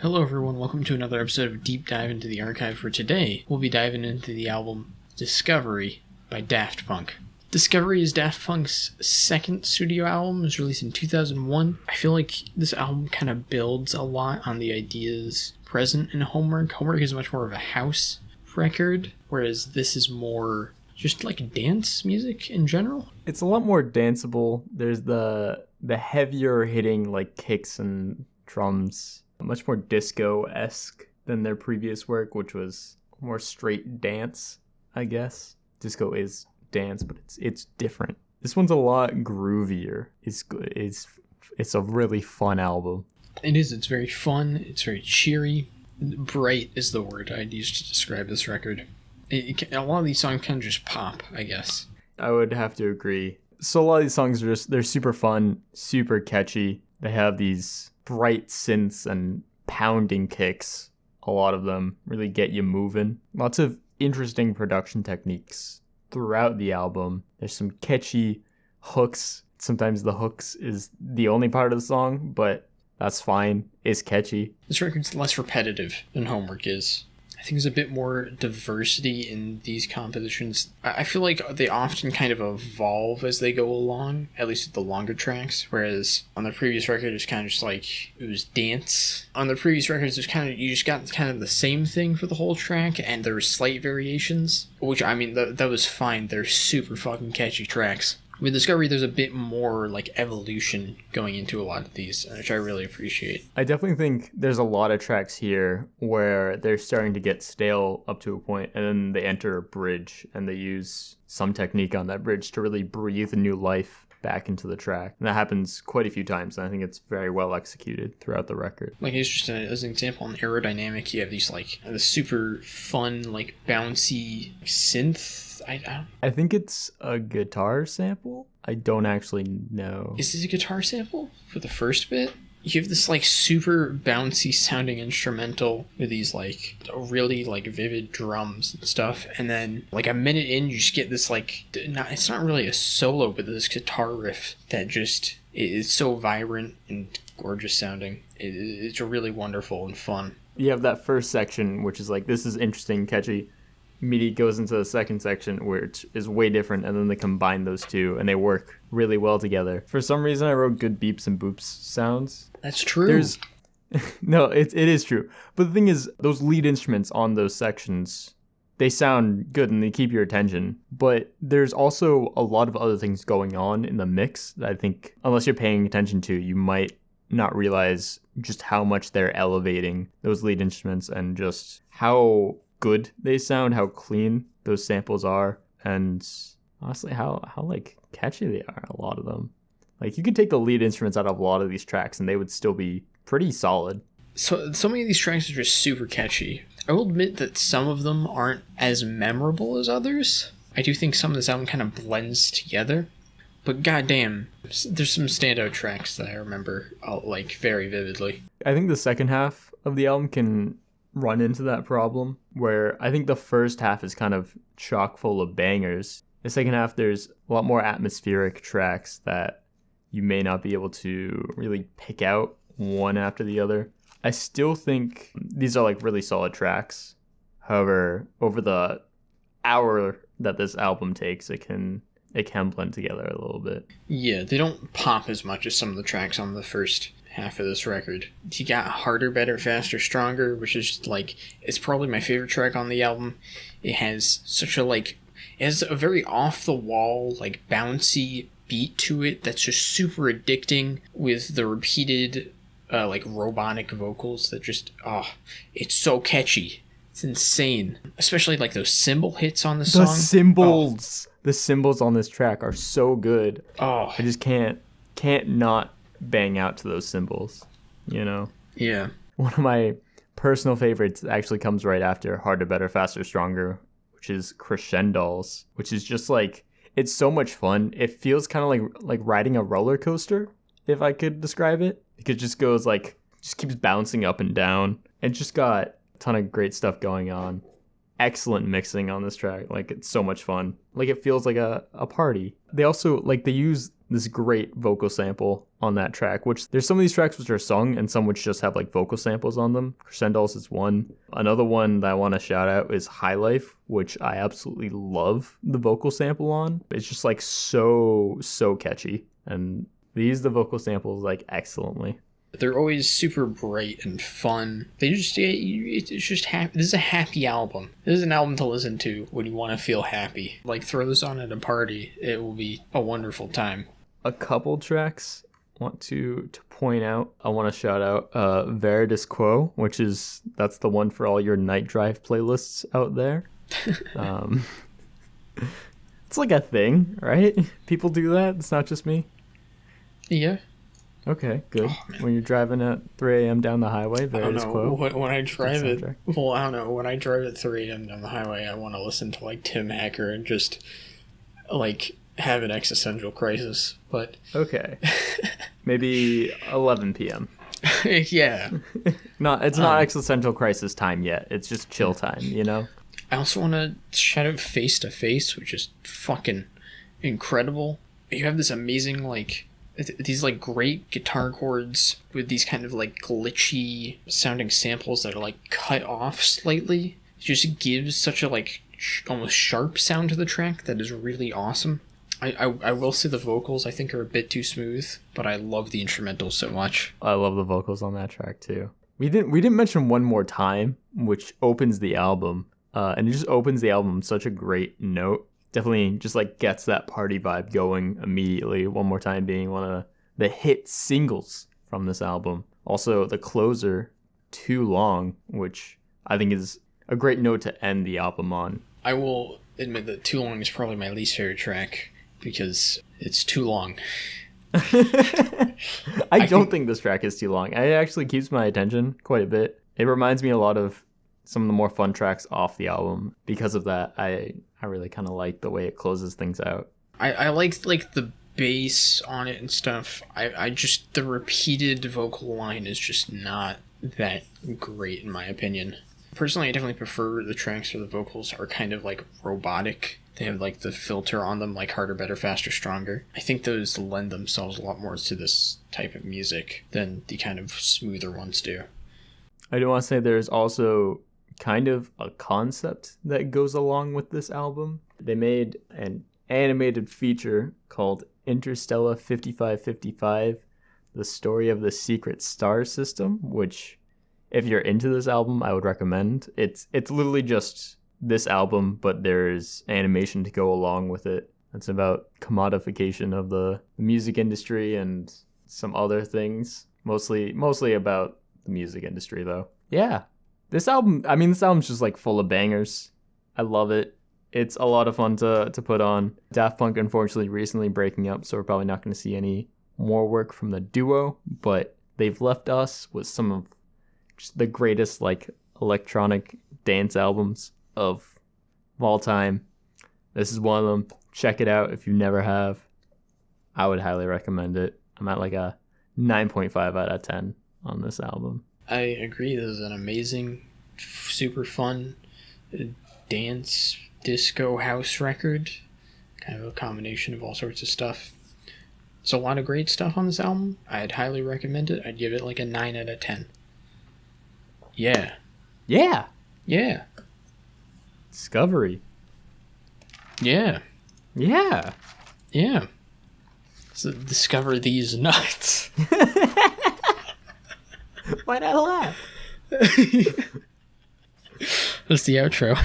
Hello everyone, welcome to another episode of Deep Dive into the Archive. For today, we'll be diving into the album Discovery by Daft Punk. Discovery is Daft Punk's second studio album. It was released in 2001. I feel like this album kind of builds a lot on the ideas present in Homework. Homework is much more of a house record, whereas this is more just like dance music in general. It's a lot more danceable. There's the heavier hitting like kicks and drums, much more disco-esque than their previous work, which was more straight dance, I guess. Disco is dance, but it's different. This one's a lot groovier. It's a really fun album. It is. It's very fun. It's very cheery. Bright is the word I'd use to describe this record. A lot of these songs kind of just pop, I guess. I would have to agree. So a lot of these songs they're super fun, super catchy. They have these bright synths and pounding kicks. A lot of them really get you moving. Lots of interesting production techniques throughout the album. There's some catchy hooks. Sometimes the hooks is the only part of the song, but that's fine. It's catchy. This record's less repetitive than Homework is. I think there's a bit more diversity in these compositions. I feel like they often kind of evolve as they go along, at least with the longer tracks, whereas on the previous record it's kind of just like, it was dance. On the previous records you just got kind of the same thing for the whole track, and there were slight variations, which, I mean, that was fine. They're super fucking catchy tracks. With Discovery, there's a bit more like evolution going into a lot of these, which I really appreciate. I definitely think there's a lot of tracks here where they're starting to get stale up to a point, and then they enter a bridge and they use some technique on that bridge to really breathe new life back into the track. And that happens quite a few times, and I think it's very well executed throughout the record. Like, it's just as an example, in Aerodynamic, you have these like the super fun, like bouncy synth. I think it's a guitar sample. I don't actually know. Is this a guitar sample for the first bit? You have this like super bouncy sounding instrumental with these like really like vivid drums and stuff, and then like a minute in you just get this like it's not really a solo, but this guitar riff that just is so vibrant and gorgeous sounding. It's really wonderful and fun. You have that first section which is like, this is interesting, catchy. Immediately goes into the second section, which is way different, and then they combine those two and they work really well together. For some reason I wrote good beeps and boops sounds. That's true. No, it is true. But the thing is, those lead instruments on those sections, they sound good and they keep your attention. But there's also a lot of other things going on in the mix that I think, unless you're paying attention to, you might not realize just how much they're elevating those lead instruments and just how good they sound, how clean those samples are, and honestly how like catchy they are, a lot of them. Like, you could take the lead instruments out of a lot of these tracks and they would still be pretty solid. So many of these tracks are just super catchy. I will admit that some of them aren't as memorable as others. I do think some of this album kind of blends together, but goddamn, there's some standout tracks that I remember like very vividly. I think the second half of the album can run into that problem, where I think the first half is kind of chock full of bangers. The second half, there's a lot more atmospheric tracks that you may not be able to really pick out one after the other. I still think these are like really solid tracks. However, over the hour that this album takes, it can blend together a little bit. Yeah, they don't pop as much as some of the tracks on the first half of this record. You got Harder, Better, Faster, Stronger, which is like, it's probably my favorite track on the album. It has such a like, it has a very off the wall, like bouncy beat to it that's just super addicting, with the repeated like robotic vocals that just, it's so catchy. It's insane. Especially like those cymbal hits on the song. The cymbals on this track are so good. I just can't not bang out to those cymbals, you know? Yeah. One of my personal favorites actually comes right after Harder, Better, Faster, Stronger, which is Crescendos, which is just like, it's so much fun. It feels kind of like riding a roller coaster, if I could describe it. It just goes like, just keeps bouncing up and down. It just got a ton of great stuff going on. Excellent mixing on this track. Like, it's so much fun. Like, it feels like a party. They also, like, they use this great vocal sample on that track, which there's some of these tracks which are sung and some which just have like vocal samples on them. Crescendos is one. Another one that I want to shout out is High Life, which I absolutely love the vocal sample on. It's just like so catchy, and they use the vocal samples like excellently. They're always super bright and fun. It's just happy. This is a happy album. This is an album to listen to when you want to feel happy. Like, throw this on at a party. It will be a wonderful time. A couple tracks I want to point out. I want to shout out Veridis Quo, that's the one for all your night drive playlists out there. It's like a thing, right? People do that. It's not just me. Yeah. Okay, good. When you're driving at 3 a.m. down the highway, I don't know. When I drive it, well, I don't know. When I drive at 3 a.m. down the highway, I want to listen to like Tim Hacker and just like have an existential crisis. But okay, maybe 11 p.m. Yeah. It's not existential crisis time yet. It's just chill time, you know. I also want to shout out Face to Face, which is fucking incredible. You have this amazing like. These like great guitar chords with these kind of like glitchy sounding samples that are like cut off slightly. It just gives such a like almost sharp sound to the track that is really awesome. I will say the vocals I think are a bit too smooth, but I love the instrumental so much. I love the vocals on that track too. We didn't mention One More Time, which opens the album, and it just opens the album on such a great note. Definitely just like gets that party vibe going immediately. One More Time being one of the hit singles from this album. Also the closer, Too Long, which I think is a great note to end the album on. I will admit that Too Long is probably my least favorite track because it's too long. I don't think this track is too long. It actually keeps my attention quite a bit. It reminds me a lot of some of the more fun tracks off the album. Because of that, I really kind of like the way it closes things out. I like the bass on it and stuff. I just, the repeated vocal line is just not that great in my opinion. Personally, I definitely prefer the tracks where the vocals are kind of like robotic. They have like the filter on them, like Harder, Better, Faster, Stronger. I think those lend themselves a lot more to this type of music than the kind of smoother ones do. I do want to say there's also kind of a concept that goes along with this album. They made an animated feature called Interstellar 5555, the story of the secret star system, which if you're into this album, I would recommend. It's literally just this album, but there's animation to go along with it. It's about commodification of the music industry and some other things, mostly about the music industry though. Yeah. This album's just like full of bangers. I love it. It's a lot of fun to put on. Daft Punk, unfortunately, recently breaking up, so we're probably not going to see any more work from the duo, but they've left us with some of just the greatest like electronic dance albums of all time. This is one of them. Check it out if you never have. I would highly recommend it. I'm at like a 9.5 out of 10 on this album. I agree. This is an amazing, super fun dance, disco, house record. Kind of a combination of all sorts of stuff. There's a lot of great stuff on this album. I'd highly recommend it. I'd give it like a 9 out of 10. Yeah. Yeah. Yeah. Discovery. Yeah. Yeah. Yeah. So discover these nuts. Why'd I laugh? That's the outro.